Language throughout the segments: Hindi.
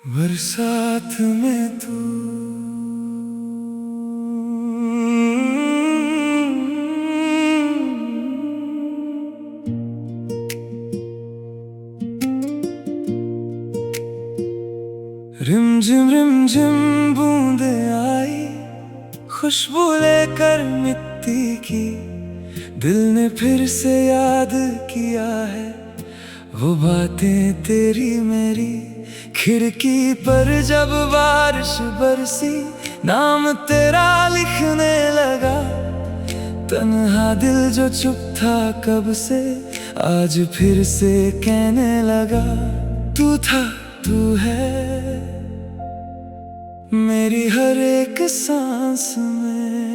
बरसात में तू रिमझिम बूंदे आई, खुशबू लेकर मिट्टी की। दिल ने फिर से याद किया है वो बातें तेरी मेरी। खिड़की पर जब बारिश बरसी, नाम तेरा लिखने लगा। तन्हा दिल जो चुप था कब से, आज फिर से कहने लगा। तू था, तू है मेरी हर एक सांस में।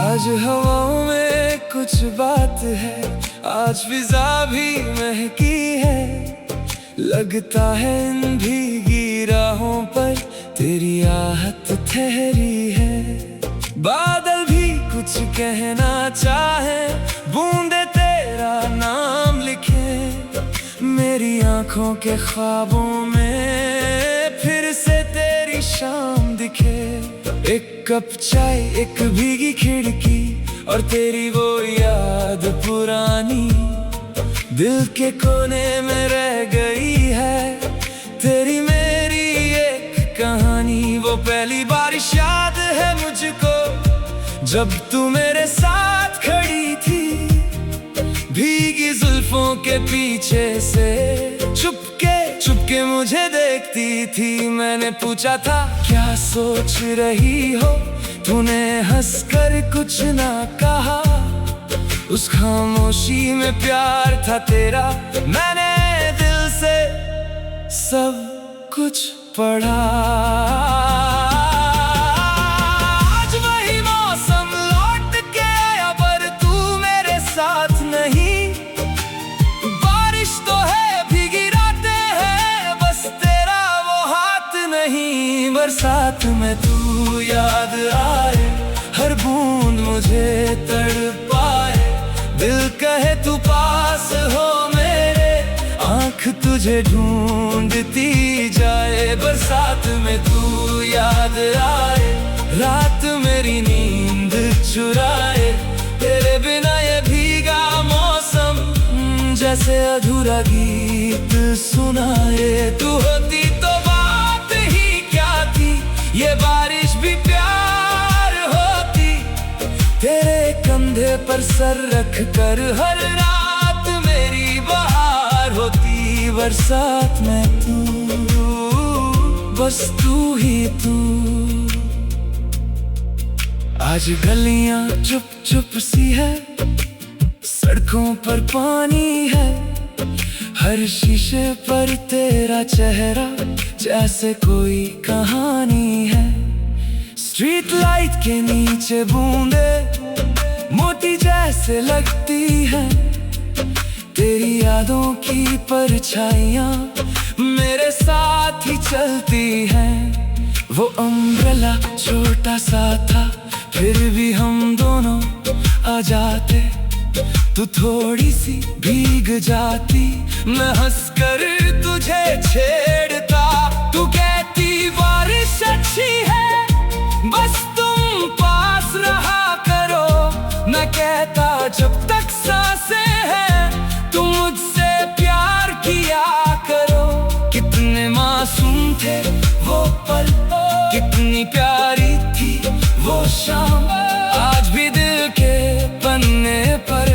आज हवाओं में कुछ बात है, आज फिजा भी महकी है। लगता है इन भीगी राहों पर तेरी आहट ठहरी है। बादल भी कुछ कहना चाहे, बूंदे तेरा नाम लिखे। मेरी आंखों के ख्वाबों में फिर से तेरी शाम दिखे। एक कप चाय, एक भीगी खिड़की और तेरी वो याद पुरानी। दिल के कोने में रह गई है तेरी मेरी एक कहानी। वो पहली बारिश याद है मुझको जब तू मेरे साथ खड़ी थी, भीगी जुल्फों के पीछे से। चुपके मुझे देखती थी। मैंने पूछा था क्या सोच रही हो, तूने हंसकर कुछ ना कहा। उस खामोशी में प्यार था तेरा, मैंने दिल से सब कुछ पढ़ा। आज वही मौसम लौट के आया, पर तू मेरे साथ नहीं। बारिश तो है, भीगी रातें हैं, बस तेरा वो हाथ नहीं। बरसात में तू याद आए, हर बूंद मुझे तड़पाए। दिल कहे तू पास हो मेरे, आँख तुझे ढूंढती जाए। बरसात में तू याद आए, रात मेरी नींद चुराए। तेरे बिना ये भीगा मौसम जैसे अधूरा गीत सुनाए। तू होती तो बात ही क्या थी, ये बारिश भी प्यार होती। तेरे कंधे पर सर रख कर हर रात मेरी बहार होती। बरसात में तू, बस तू ही तू। आज गलियां चुप चुप सी है, सड़कों पर पानी है। हर शीशे पर तेरा चेहरा जैसे कोई कहानी है। स्ट्रीट लाइट के नीचे बूंदे मोती जैसे लगती है। तेरी यादों की परछाइयां मेरे साथ ही चलती हैं। वो अम्ब्रेला छोटा सा था, फिर भी हम दोनों आ जाते। तू थोड़ी सी भीग जाती, मैं हंसकर तुझे छेड़ता। तू कहती बारिश अच्छी है, बस तुम पास रहा करो। मैं कहता जब तक सांसें हैं, तुम मुझसे प्यार किया करो। कितने मासूम थे वो पल, कितनी प्यारी थी वो शाम। आज भी दिल के पन्ने पर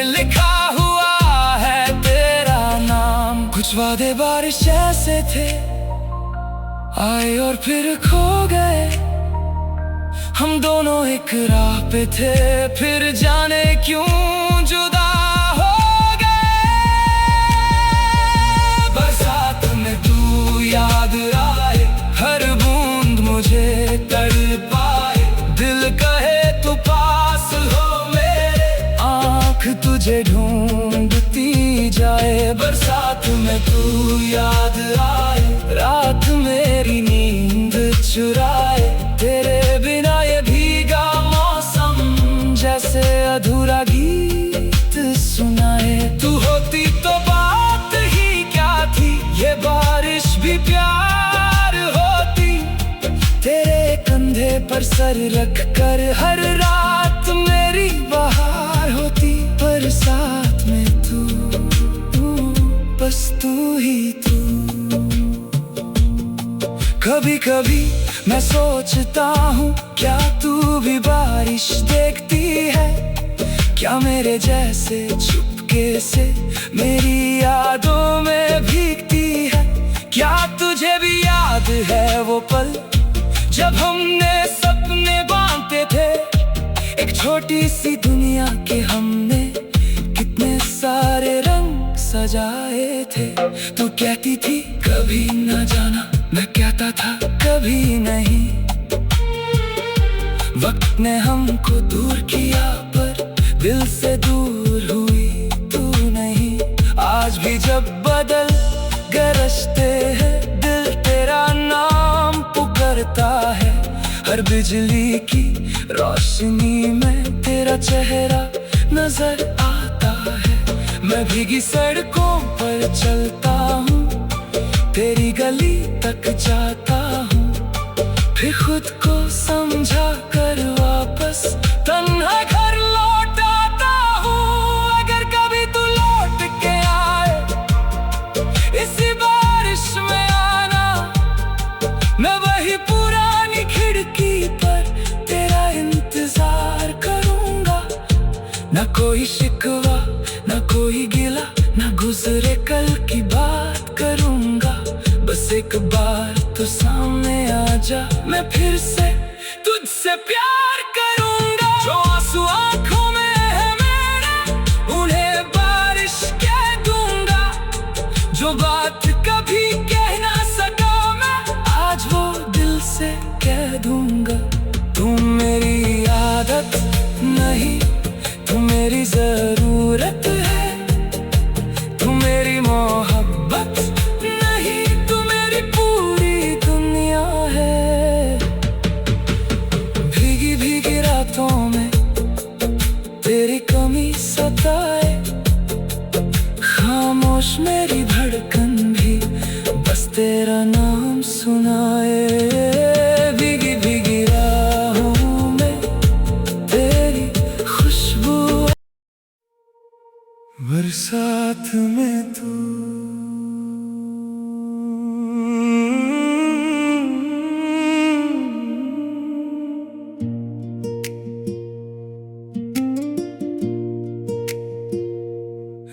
लिखा हुआ है तेरा नाम। कुछ वादे बारिश ऐसे थे, आए और फिर खो गए। हम दोनों एक राह पे थे, फिर जाने क्यों जुदा हो गए। बरसात में तू याद आए, हर बूंद मुझे तड़पाए। दिल कहे तू पास हो मेरे, आँख आँख तुझे ढूंढती जाए, बरसात में तू याद आए, रात मेरी नींद चुराए। तेरे बिना ये भीगा मौसम जैसे अधूरा गीत सुनाए। तू होती तो बात ही क्या थी, ये बारिश भी प्यार होती। तेरे कंधे पर सर रख कर हर रात मेरी बहार होती। पर साथ में तू, बस तू ही तू। कभी कभी मैं सोचता हूँ, क्या तू भी बारिश देखती है? क्या मेरे जैसे चुपके से मेरी यादों में भीगती है? क्या तुझे भी याद है वो पल जब हमने सपने बांधते थे? एक छोटी सी दुनिया के हमने कितने सारे रंग सजाए थे। तू कहती थी कभी न जाना, मैं कहता था कभी नहीं। वक्त ने हमको दूर किया पर दिल से दूर हुई तू नहीं। आज भी जब बदल गरजते हैं, दिल तेरा नाम पुकारता है। हर बिजली की रोशनी में तेरा चेहरा नजर आता है। मैं भीगी सड़कों पर चलता हूँ, तेरी गली तक जाता हूँ, फिर खुद को समझा कर वापस तन्हा घर लौट आता हूँ। अगर कभी तू लौट के आए इसी बारिश में आना, मैं वही पुरानी खिड़की पर तेरा इंतजार करूँगा। ना कोई शिकवा, ना कोई गिला, ना गुजरे कल की बात करूँगा। बस एक बार तो सामने आ जा, मैं फिर से तुझसे प्यार करूँगा। जो आंसू आँखों में है मेरे, उन्हें बारिश कह दूँगा। जो बात कभी कह ना सका मैं, आज वो दिल से कह दूँगा। तुम मेरी आदत नहीं, तू मेरी जरूरत है। तू मेरी मोहब्बत नहीं, तू मेरी पूरी दुनिया है। भीगी भीगी रातों में तेरी कमी सताए, खामोश मेरी धड़कन भी बस तेरा नाम सुनाए। भीगी भीगी राहों में तेरी खुशबू, बरसात में तू।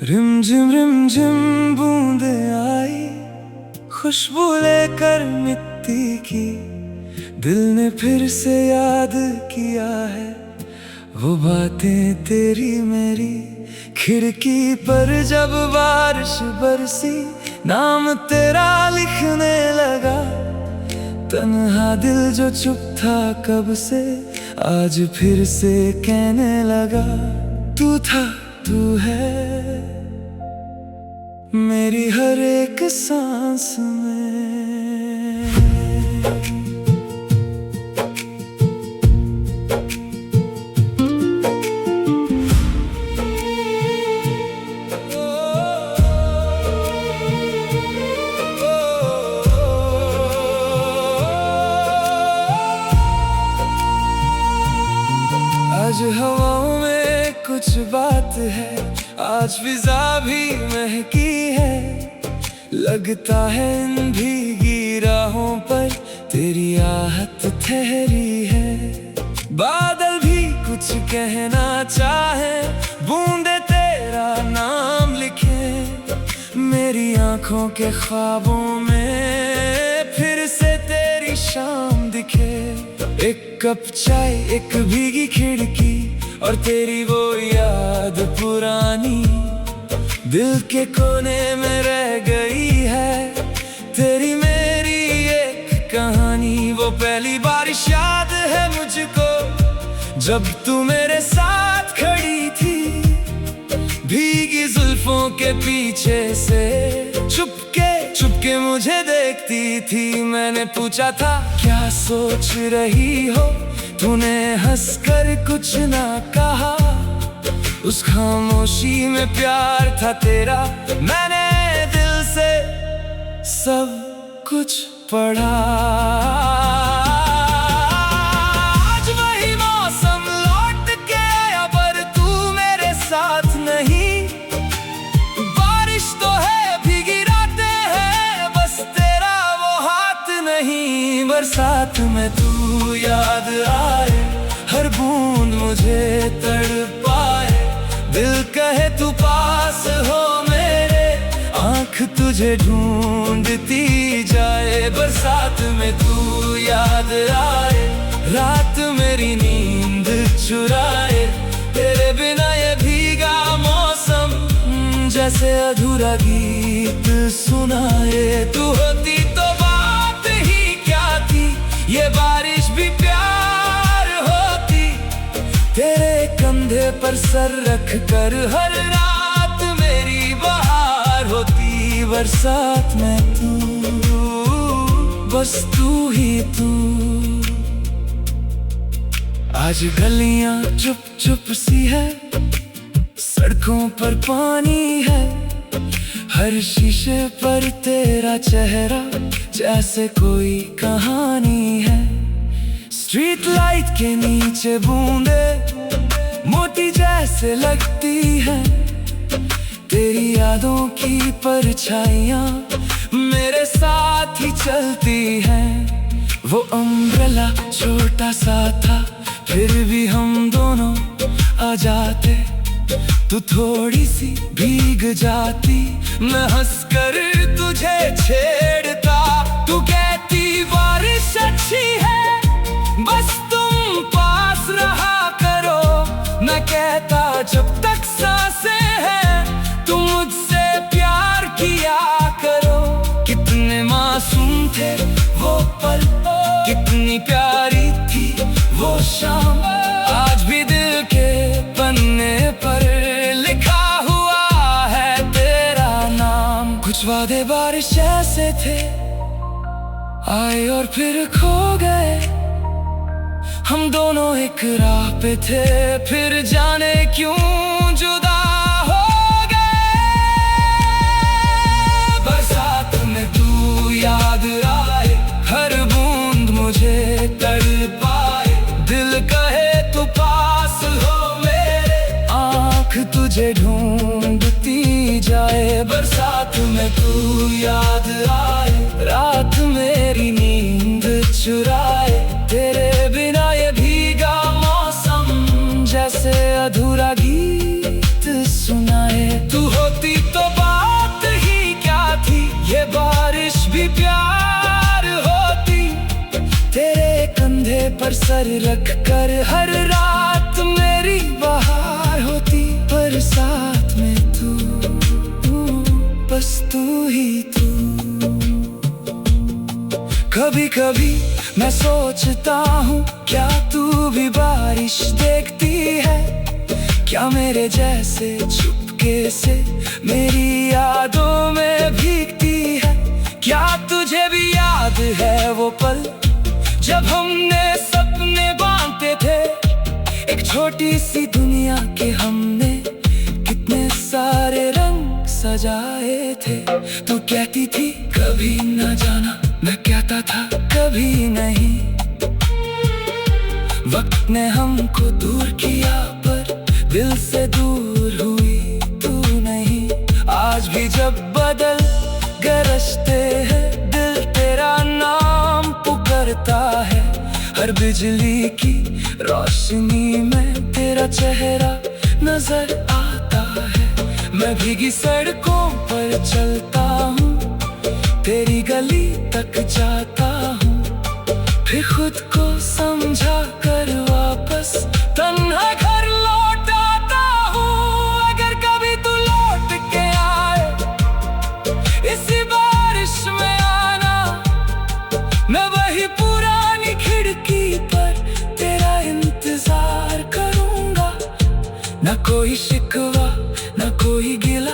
रिमझिम बूंदे आई, खुशबू लेकर मिट्टी की। दिल ने फिर से याद किया है वो बातें तेरी मेरी। खिड़की पर जब बारिश बरसी, नाम तेरा लिखने लगा। तन्हा दिल जो चुप था कब से, आज फिर से कहने लगा। तू था, तू है मेरी हर एक सांस में। आज हवाओं में कुछ बात है, आज फिजा भी महकी है। लगता है इन भीगी राहों पर तेरी आहट ठहरी है। बादल भी कुछ कहना चाहे, बूंदे तेरा नाम लिखे। मेरी आंखों के ख्वाबों में फिर से तेरी शाम दिखे। एक कप चाय, एक भीगी खिड़की और तेरी वो याद पुरानी दिल के कोने में रह गई है। तेरी मेरी एक कहानी, वो पहली बारिश याद है मुझको जब तू मेरे साथ खड़ी थी। भीगी जुल्फों के पीछे से चुपके मुझे देखती थी। मैंने पूछा था क्या सोच रही हो, तूने हंसकर कुछ ना कहा। उस खामोशी में प्यार था तेरा, मैंने दिल से सब कुछ पढ़ा। आज वही मौसम लौट के आया, पर तू मेरे साथ नहीं। बारिश तो है, भीगी रातें हैं, बस तेरा वो हाथ नहीं। बरसात में तू याद आए, हर बूंद मुझे तड़पाए। दिल कहे तू पास हो मेरे, आँख तुझे ढूंढती जाए। बरसात में तू याद आए, रात मेरी नींद चुराए। तेरे बिना ये भीगा मौसम जैसे अधूरा गीत सुनाए। तू होती तो बात ही क्या थी, ये बारिश भी प्यार होती। तेरे कंधे पर सर रख कर हर रात मेरी बहार होती। बरसात में तू, बस तू ही तू। आज गलियां चुप चुप सी है, सड़कों पर पानी है। हर शीशे पर तेरा चेहरा जैसे कोई कहानी है। स्ट्रीट लाइट के नीचे बूंदे मोती जैसे लगती है। तेरी यादों की परछाइयां मेरे साथ ही चलती हैं। वो अम्ब्रेला छोटा सा था, फिर भी हम दोनों आ जाते। तू थोड़ी सी भीग जाती, मैं हंसकर तुझे छेड़ता। तू कहती बारिश अच्छी है, बस तुम पास रहा करो। मैं कहता जब तक सांसें हैं, तुम मुझसे प्यार किया करो। कितने मासूम थे वो पल, कितनी प्यारी थी वो शाम। आज भी दिल के पन्ने पर लिखा हुआ है तेरा नाम। कुछ वादे बारिश ऐसे थे, आए और फिर खो गए। हम दोनों एक राह पे थे, फिर जाने क्यों जुदा हो गए। बरसात में तू याद आए, हर बूंद मुझे तड़पाए। दिल कहे तू पास हो मेरे, आँख तुझे ढूंढती जाए। बरसात में तू याद आए, रात मेरी नींद चुराए। तेरे बिना ये भीगा मौसम जैसे अधूरा गीत सुनाए। तू होती तो बात ही क्या थी, ये बारिश भी प्यार होती। तेरे कंधे पर सर रख कर हर रात मेरी बहार होती। बरसात में तू, बस तू ही तू। कभी कभी मैं सोचता हूँ, क्या तू भी बारिश देखती है? क्या मेरे जैसे चुपके से मेरी यादों में भीगती है? क्या तुझे भी याद है वो पल जब हमने सपने बांधते थे? एक छोटी सी दुनिया के हमने कितने सारे रंग सजाए थे। तू कहती थी कभी न जाना, मैं कहता था कभी नहीं। वक्त ने हमको दूर किया, पर दिल से दूर हुई तू नहीं। आज भी जब बदल गरजते हैं, दिल तेरा नाम पुकारता है। हर बिजली की रोशनी में तेरा चेहरा नजर आता है। मैं भीगी सड़कों पर चलता हूँ, तेरी गली तक जाता हूँ, फिर खुद को समझा कर वापस तन्हा घर लौट आता हूँ। अगर कभी तू लौट के आए, इसी बारिश में आना। मैं वही पुरानी खिड़की पर तेरा इंतजार करूँगा। न कोई शिकवा, न कोई कोई गिला